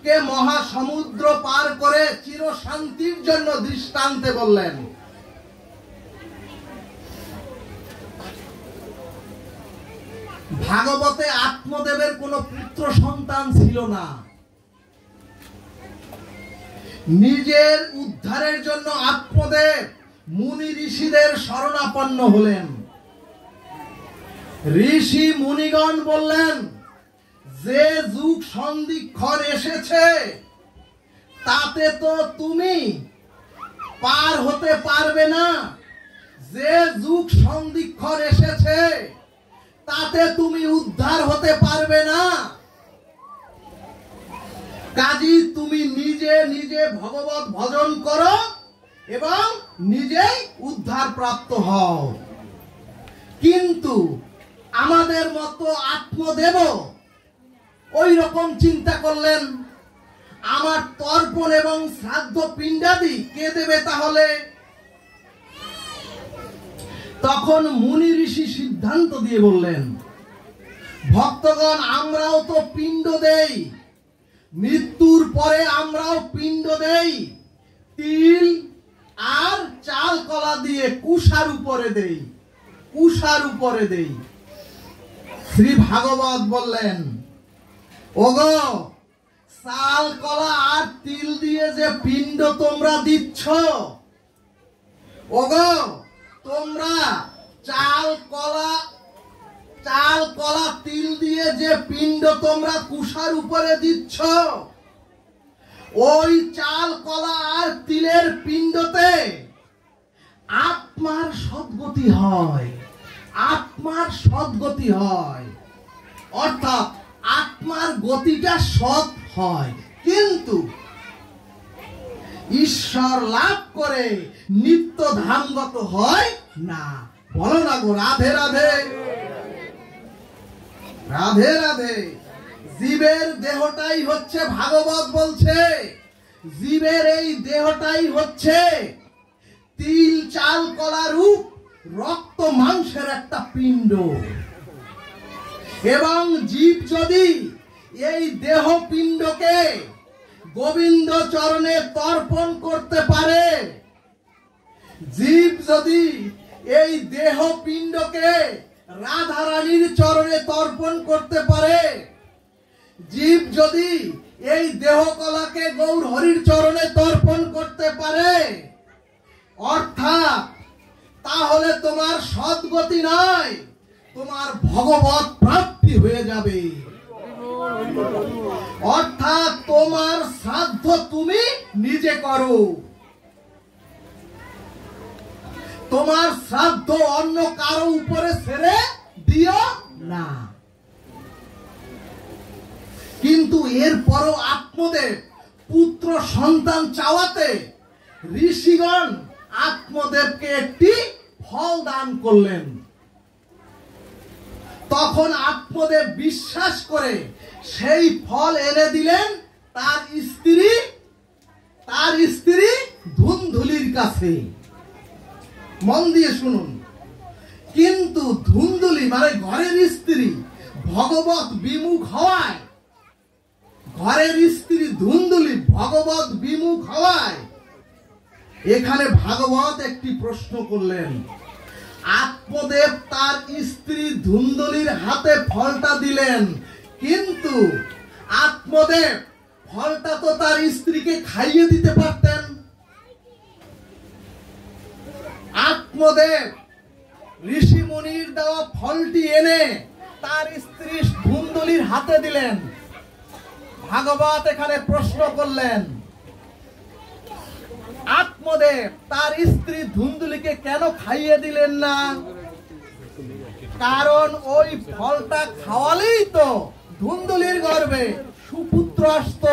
যুগকে মহাসমুদ্র পার করে চিরশান্তির জন্য দৃষ্টান্তে বললেন। ভাগবতে আত্মদেবের কোনো পুত্র সন্তান ছিল না। নিজের উদ্ধারের জন্য আত্মদেব মুনি ঋষিদের শরণাপন্ন হলেন। ঋষি মুনিগণ বললেন, যে যুগ সন্ধিক্ষণ এসেছে তাতে তো তুমি পার হতে পারবে না। যে যুগ সন্ধিক্ষণ এসেছে তাতে তুমি উদ্ধার হতে পারবে না। কাজী তুমি নিজে নিজে ভগবত ভজন করো এবং নিজেই উদ্ধার প্রাপ্ত হও। কিন্তু আমাদের মতো আত্মদেব ওই রকম চিন্তা করলেন, আমার তর্পণ এবং শ্রাদ্ধ পিণ্ডাদি কে দেবে তাহলে? তখন মুনি ঋষি সিদ্ধান্ত দিয়ে বললেন, ভক্তগণ আমরাও তো পিণ্ড দেই, মৃত্যুর পরে আমরাও পিণ্ড দেই, তিল আর চাল কলা দিয়ে কুশার উপরে দেই, কুশার উপরে দেই। শ্রী ভাগবত বললেন, ওগো চাল কলা আর তিল দিয়ে যে পিণ্ড তোমরা দিচ্ছ, ওগো তোমরা চাল কলা তিল দিয়ে যে পিণ্ড তোমরা কুশার উপরে দিচ্ছ, ওই চাল কলা আর তিলের পিণ্ডতে আত্মার সদ্গতি হয়, আত্মার সদ্গতি হয়, অর্থাৎ আত্মার গতিটা সৎ হয়, কিন্তু ঈশ্বর লাভ করে নিত্য ধামগত হয় না। বলো না গো রাধে রাধে, রাধে রাধে। জীবের দেহটাই হচ্ছে, ভাগবত বলছে, জীবের এই দেহটাই হচ্ছে তিল চাল কলা রূপ রক্ত মাংসের একটা পিণ্ড। এবং জীব যদি এই দেহ পিণ্ডকে গোবিন্দ চরণে তর্পণ করতে পারে, জীব যদি এই দেহ পিণ্ডকে রাধা রানীর চরণে তর্পণ করতে পারে, জীব যদি এই দেহ কলাকে গৌর হরির চরণে তর্পণ করতে পারে, অর্থাৎ তাহলে তোমার সদ্গতি নয়, তোমার ভগবত প্রাপ্তি হয়ে যাবে। অর্থাৎ তোমার শ্রাদ্ধ তুমি নিজে করো, তোমার শ্রাদ্ধ অন্য কারো উপরে ছেড়ে দিও না। কিন্তু এরপরও আত্মদেব পুত্র সন্তান চাওয়াতে ঋষিগণ আত্মদেবকে একটি ফল দান করলেন। তখন আত্মদেব বিশ্বাস করে সেই ফল এনে দিলেন তার স্ত্রী ধুন্ধুলির কাছে। মন দিয়ে শুনুন, কিন্তু ধুন্ধুলি মানে ঘরের স্ত্রী ভগবত বিমুখ হওয়ায়, ঘরের স্ত্রী ধুন্ধুলি ভগবত বিমুখ হওয়ায় এখানে ভাগবত একটি প্রশ্ন করলেন। আত্মদেব তার স্ত্রী ধুন্ধুলির হাতে ফলটা দিলেন, কিন্তু আত্মদেব ফলটা তো তার স্ত্রীকে খাইয়ে দিতে পারতেন। আত্মদেব ঋষি মুনির দেওয়া ফলটি এনে তার স্ত্রী ধুন্ধুলির হাতে দিলেন। ভাগবত এখানে প্রশ্ন করলেন, আত্মদেব তার স্ত্রী ধুন্ধুলিকে কেন খাইয়ে দিলেন না? কারণ ওই ফলটা খাওয়ালেই তো ধুন্ধুলির গর্ভে সুপুত্র আসত।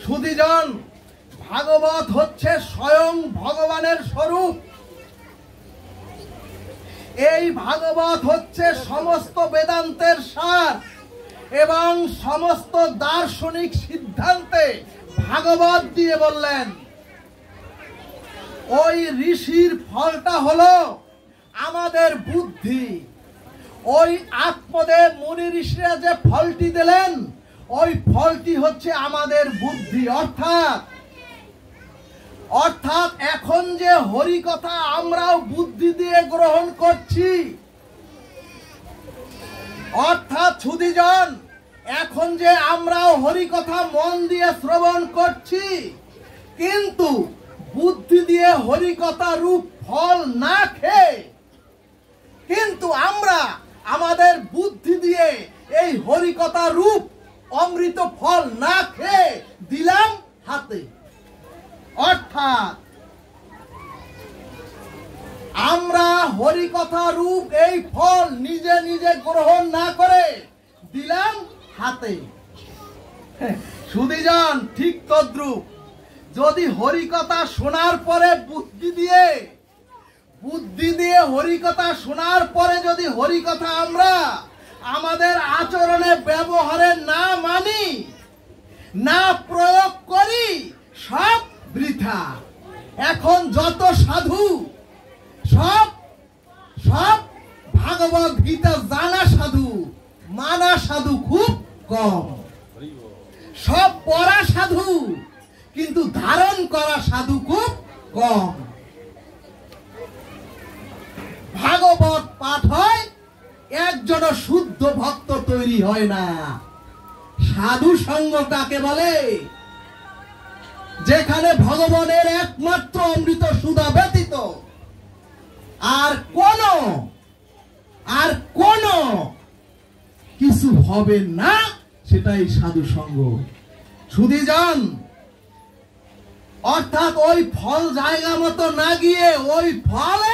সুধীজন, ভাগবত হচ্ছে স্বয়ং ভগবানের স্বরূপ। এই ভাগবত হচ্ছে সমস্ত বেদান্তের সার এবং সমস্ত দার্শনিক সিদ্ধান্তে ভাগবত দিয়ে বললেন, ওই ঋষির ফলটা হলো আমাদের বুদ্ধি, ওই আত্মদেব মুনি ঋষিরা যে ফলটি দিলেন, ওই ফলটি হচ্ছে আমাদের বুদ্ধি। অর্থাৎ এখন যে হরি কথা আমরাও বুদ্ধি দিয়ে গ্রহণ করছি, অর্থাৎ সুধীজন এখন যে আমরাও হরি কথা মন দিয়ে শ্রবণ করছি, কিন্তু বুদ্ধি দিয়ে হরি কথা রূপ ফল না খেয়ে, কিন্তু আমরা আমাদের বুদ্ধি দিয়ে এই হরি কথা রূপ অমৃত ফল না খেয়ে দিলাম হাতে। অর্থাৎ আমরা হরি কথা রূপ এই ফল নিজে নিজে গ্রহণ না করে দিলাম হাতে। সুধীজন ঠিক তদ্রূপ যদি হরি কথা শোনার পরে বুদ্ধি দিয়ে হরি কথা শোনার পরে যদি হরি কথা আমরা আমাদের আচরণে ব্যবহারে না মানি, না প্রয়োগ করি, সব বৃথা। এখন যত সাধু সব ভাগবত গীতা জানা সাধু, মানা সাধু খুব কম। সব পড়া সাধু, কিন্তু ধারণ করা সাধু খুব কম। ভাগবত পাঠ হয়, একজন শুদ্ধ ভক্ত তৈরি হয় না। সাধু সঙ্গ কাকে বলে? যেখানে ভগবানের একমাত্র অমৃত সুধা ব্যতীত আর কোন কিছু হবে না, সেটাই সাধু সঙ্গ। সুধীজন অর্থাৎ ওই ফল জায়গা মতো না গিয়ে ওই ফলে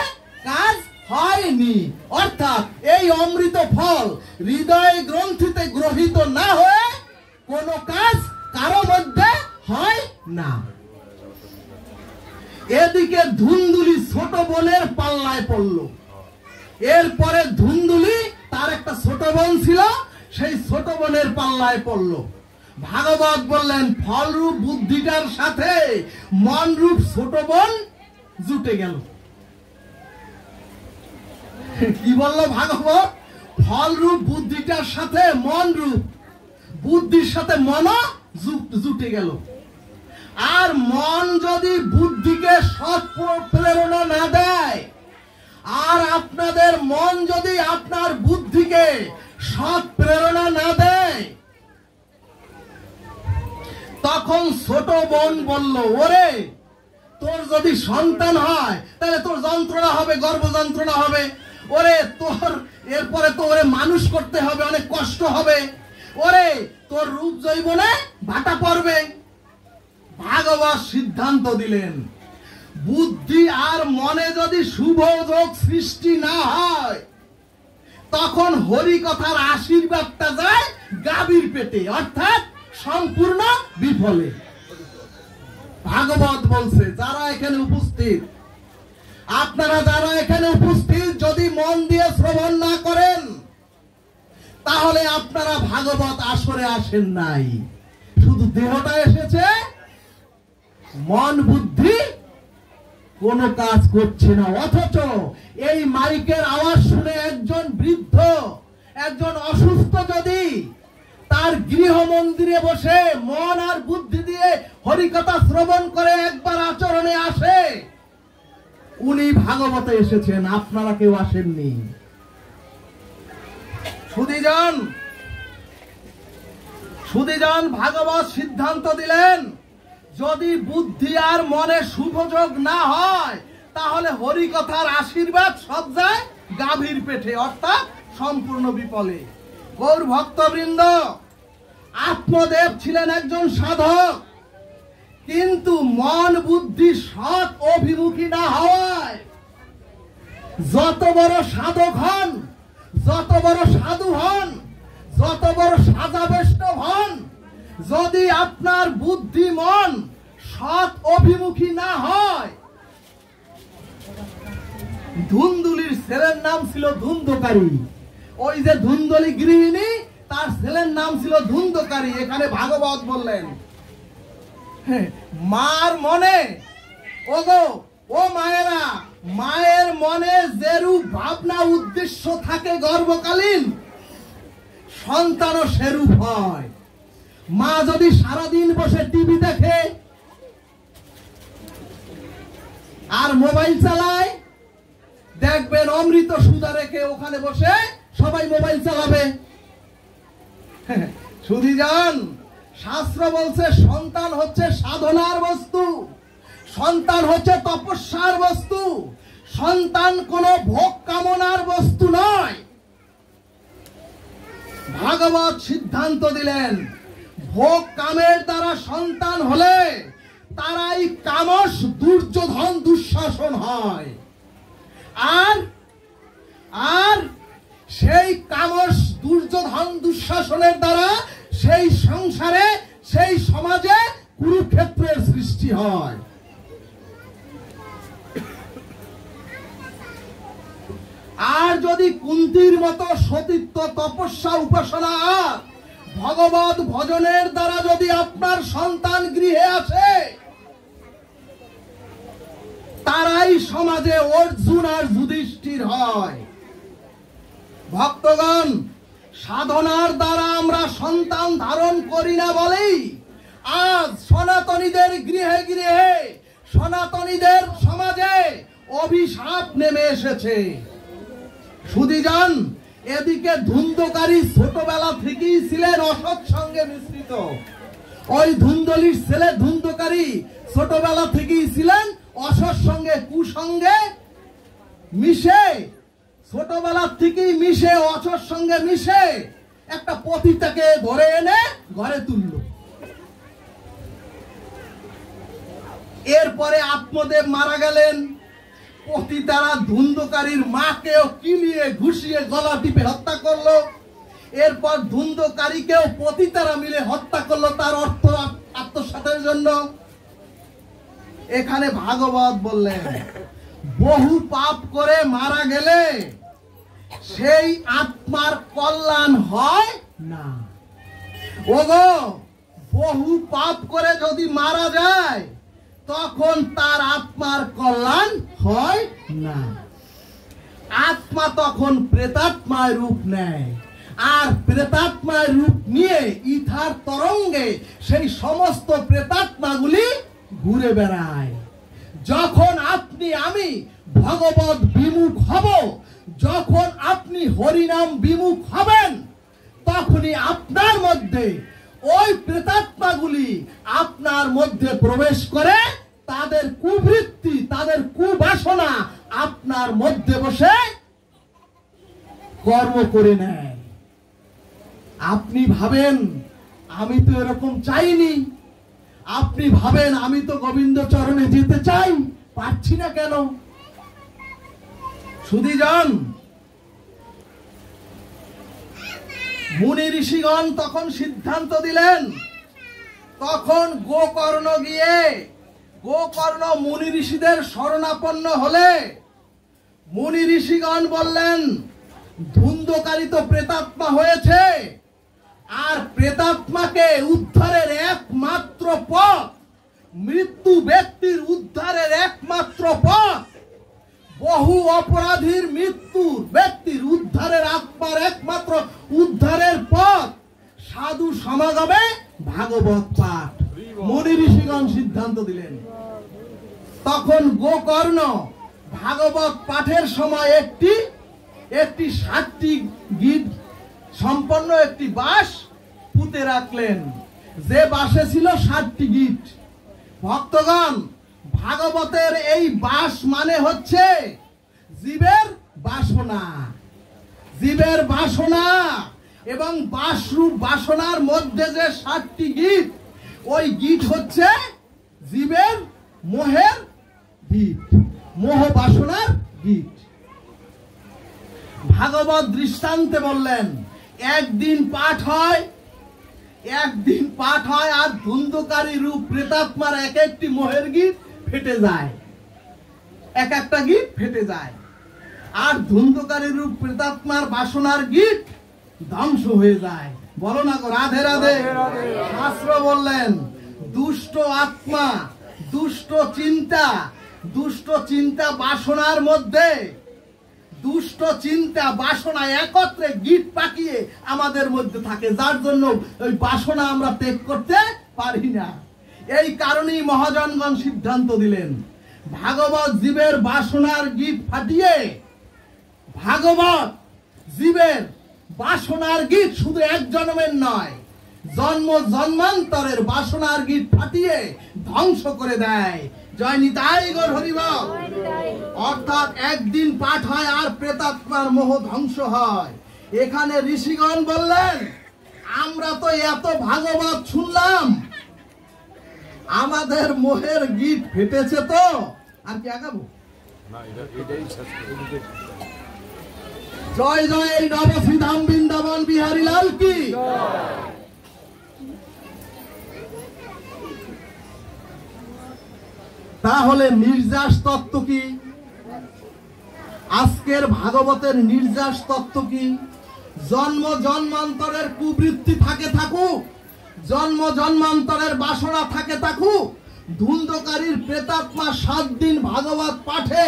কাজ হয়নি। অর্থাৎ এই অমৃত ফল হৃদয় গ্রন্থিতে গ্রহিত না হয়ে কোনো কাজ কারো মধ্যে হয় না। এদিকে ধুন্দুলি ছোট বোনের পাল্লায় পড়ল। এরপরে ধুন্দুলি তার একটা ছোট বোন ছিল, সেই ছোট বোনের পাল্লায় পড়ল। ভাগবত বললেন ফলরূপ বুদ্ধিটার সাথে মনরূপ ছোট বোন জুটে গেল। কি বললো ভাগবত? ফলরূপ বুদ্ধিটার সাথে মনরূপ বুদ্ধির সাথে মন জুটে গেল। আর মন যদি বুদ্ধিকে সৎ প্রেরণা না দেয়, আর আপনাদের মন যদি আপনার বুদ্ধিকে সৎ প্রেরণা না দেয়, তখন ছোট বোন বলল, ওরে তোর যদি সন্তান হয় তাহলে তোর যন্ত্রণা হবে, গর্ভ যন্ত্রণা হবে। ওরে তোর এরপরে তো ওরে মানুষ করতে হবে, অনেক কষ্ট হবে। ওরে তোর রূপ জৈবনে ভাটা পড়বে। ভাগবত সিদ্ধান্ত দিলেন, বুদ্ধি আর মনে যদি শুভ যোগ সৃষ্টি না হয়, তখন হরি কথার আশীর্বাদটা যায় গাভীর পেটে, অর্থাৎ সম্পূর্ণ বিফলে। ভাগবত বলছে যারা এখানে উপস্থিত, আপনারা যারা এখানে উপস্থিত যদি মন দিয়ে শ্রবণ না করেন, তাহলে আপনারা ভাগবত আসরে আসেন নাই। শুধু দেহটা এসেছে, মন বুদ্ধি কোনো কাজ করছে না। অথচ এই মাইকের আওয়াজ শুনে একজন বৃদ্ধ, একজন অসুস্থ যদি তার গৃহ মন্দিরে বসে মন আর বুদ্ধি দিয়ে হরিকথা শ্রবণ করে একবার আচরণে আসে, উনি ভাগবতে এসেছেন, আপনারা কেউ আসেননি। সুধীজন ভাগবত সিদ্ধান্ত দিলেন, যদি বুদ্ধি আর মনে শুভযোগ না হয়, তাহলে হরিকথার আশীর্বাদ সব যায় গাভীর পেটে, অর্থাৎ সম্পূর্ণ বিফলে। গৌর ভক্তবৃন্দ, আত্মদেব ছিলেন একজন সাধক, কিন্তু মন বুদ্ধি সৎ অভিমুখী না হওয়ায় যত বড় সাধক হন, যত বড় সাধু হন, যত বড় সাজা বৈষ্ণব হন, যদি আপনার বুদ্ধি মন সৎ অভিমুখী না হয়। ধুন্দুলির ছেলের নাম ছিল ধুন্দকারী। ওই যে ধুন্দুলি গৃহিণী, তার ছেলের নাম ছিল ধুন্দকারী। এখানে ভাগবত বললেন, মার মনে ওগো ও মায়েরা, মায়ের মনে যেরূপ ভাবনা উদ্দেশ্য থাকে গর্ভকালীন, সন্তানও সেরূপ হয়। মা যদি সারাদিন বসে টিভি দেখে আর মোবাইল চালায়, দেখবেন অমৃত সুধা রেখে ওখানে বসে সবাই মোবাইল চালাবে। সুধীজন, শাস্ত্র বলছে সন্তান হচ্ছে সাধনার বস্তু, সন্তান হচ্ছে তপস্যার বস্তু, সন্তান কোন ভোগ কামনার বস্তু নয়। ভাগবত সিদ্ধান্ত দিলেন, ভোগ কামের দ্বারা সন্তান হলে তারাই কামস দুর্যোধন দুঃশাসন হয়। আর সেই কামস দুর্যোধন দুঃশাসনের দ্বারা সেই সংসারে, সেই সমাজে কুরুক্ষেত্রের সৃষ্টি হয়। আর যদি কুন্তির মতো সতীত্ব, তপস্যা, উপাসনা, ভগবত ভজনের দ্বারা যদি আপনার সন্তান গৃহে আসে, তারাই সমাজে অর্জুন আর যুধিষ্ঠির হয়। ভক্তগণ, সাধনার দ্বারা আমরা সন্তান ধারণ করি না বলেই আজ সনাতনীদের গৃহে গৃহে, সনাতনীদের সমাজে অভিশাপ নেমে এসেছে। সুধীজন, এদিকে ধুন্দকারী ছোটবেলা থেকেই ছিলেন অসৎ সঙ্গে মিশ্রিত। ওই ধুন্দলির ছেলে ধুন্দকারী ছোটবেলা থেকেই ছিলেন অসৎ সঙ্গে, কুসঙ্গে মিশে, ছোটবেলা থেকেই মিশে, অসৎ সঙ্গে মিশে একটা পতিতাকে ধরে এনে ঘরে তুলল। এরপরে আত্মদেব মারা গেলেন। পতিতারা ধুন্দকারীর মাকেও কিলিয়ে ঘুষিয়ে গলা টিপে হত্যা করলো। এরপর ধুন্দকারীকেও পতিতারা মিলে হত্যা করলো তার অর্থ আত্মসাতের জন্য। এখানে ভাগবত বললেন, বহু পাপ করে মারা গেলে সেই আত্মার কল্যাণ হয় না। ওগো, বহু পাপ করে যদি মারা যায় তখন তার আত্মার কল্যাণ হয় না। আত্মা তখন প্রেতাত্মায় রূপ নেয়, আর প্রেতাত্মায় রূপ নিয়ে ইথার তরঙ্গে সেই সমস্ত প্রেতাত্মাগুলি ঘুরে বেড়ায়। যখন আপনি আমি ভগবত বিমুখ হব, যখন আপনি হরিনাম বিমুখ হবেন, তখনই আপনার মধ্যে ওই প্রেতাত্মাগুলি আপনার মধ্যে প্রবেশ করে তাদের কুবৃত্তি, তাদের কুবাসনা আপনার মধ্যে বসে কর্ম করে নেয়। আপনি ভাবেন আমি তো এরকম চাইনি, আপনি ভাবেন আমি তো গোবিন্দ চরণে যেতে চাই, পারছি না কেন। সুধীজন, মুনি ঋষিগণ তখন সিদ্ধান্ত দিলেন, তখন গোকর্ণ গিয়ে, গোকর্ণ মুনি ঋষিদের শরণাপন্ন হলে মুনি ঋষিগণ বললেন, ধুন্দকারী তো প্রেতাত্মা হয়েছে, আর প্রেতাত্মাকে উদ্ধারের একমাত্র পথ, মৃত্যু ব্যক্তির উদ্ধারের একমাত্র পথ, বহু অপরাধীর মৃত্যু ব্যক্তির উদ্ধারের, আত্মার একমাত্র উদ্ধারের পথ সাধু সমাগমে ভাগবত পাঠ। মুনি ঋষিগণ সিদ্ধান্ত দিলেন। তখন গোকর্ণ ভাগবত পাঠের সময় একটি 7টি গীত সম্পন্ন একটি বাঁশ পুঁতে রাখলেন, যে বাঁশে ছিল 7টি গীত। ভক্তগণ, ভাগবতের এই বাস মানে হচ্ছে জীবের বাসনা, জীবের বাসনা এবং বাসরূপ বাসনার মধ্যে যে 7টি গীত, ওই গীত হচ্ছে জীবের মোহের গীত, মোহ বাসনার গীত। ভাগবত দৃষ্টান্তে বললেন, একদিন পাঠ হয়, একদিন পাঠ হয়, আর ধুন্দকারী রূপ প্রেতাত্মার এক একটি মোহের গীত ফেটে যায়, এক একটা গীত ফেটে যায়, আর ধুন্দকারী রূপ প্রেতাত্মার বাসনার গীত ধ্বংস হয়ে যায়। বলো না গো রাধে রাধে। শাস্ত্র বললেন, দুষ্ট আত্মা, দুষ্ট চিন্তা দুষ্ট চিন্তা বাসনার মধ্যে, দুষ্ট চিন্তা বাসনা একত্রে গিট পাকিয়ে আমাদের মধ্যে থাকে, যার জন্য ওই বাসনা আমরা ত্যাগ করতে পারি না। এই কারণেই মহাজনগণ সিদ্ধান্ত দিলেন, ভাগবত জীবের বাসনার গিট ফাটিয়ে, ভাগবত জীবের বাসনার গীত শুধু এক জন্মের নয়, জন্ম জন্মান্তরের বাসনার গীত ফাটিয়ে ধ্বংস করে দেয়। জয় নিতাই গৌর হরি বল। অর্থাৎ একদিন পাঠ হয় আর প্রেতাত্মার মোহ ধ্বংস হয়। এখানে ঋষিগণ বললেন, আমরা তো এত ভাগবত শুনলাম, আমাদের মোহের গীত ফেটেছে, তো আর কি আগাবো? জয় জয় নবশ্রীধাম বৃন্দাবন বিহারী লাল কি। তাহলে নির্যাস তত্ত্ব কি? আজকের ভাগবতের নির্যাস তত্ত্ব কি? জন্ম জন্মান্তরের কুবৃত্তি থাকে থাকুক, জন্ম জন্মান্তরের বাসনা থাকে থাকুক, ধুন্ধকারীর প্রেতাত্মা 7 দিন ভাগবত পাঠে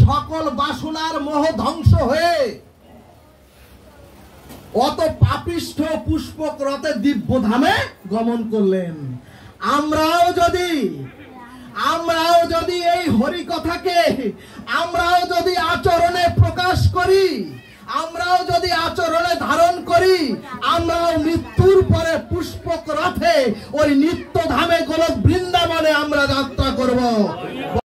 সকল বাসনার মোহ ধ্বংস হয়ে অত পাপিষ্ঠ পুষ্পক রথে দিব্য ধামে গমন করলেন। আমরাও যদি এই হরি কথাকে আমরাও যদি আচরণে প্রকাশ করি, আমরাও যদি আচরণে ধারণ করি, আমরাও মৃত্যুর পরে পুষ্পক রথে ওই নিত্য ধামে গোলক বৃন্দাবনে আমরা যাত্রা করব।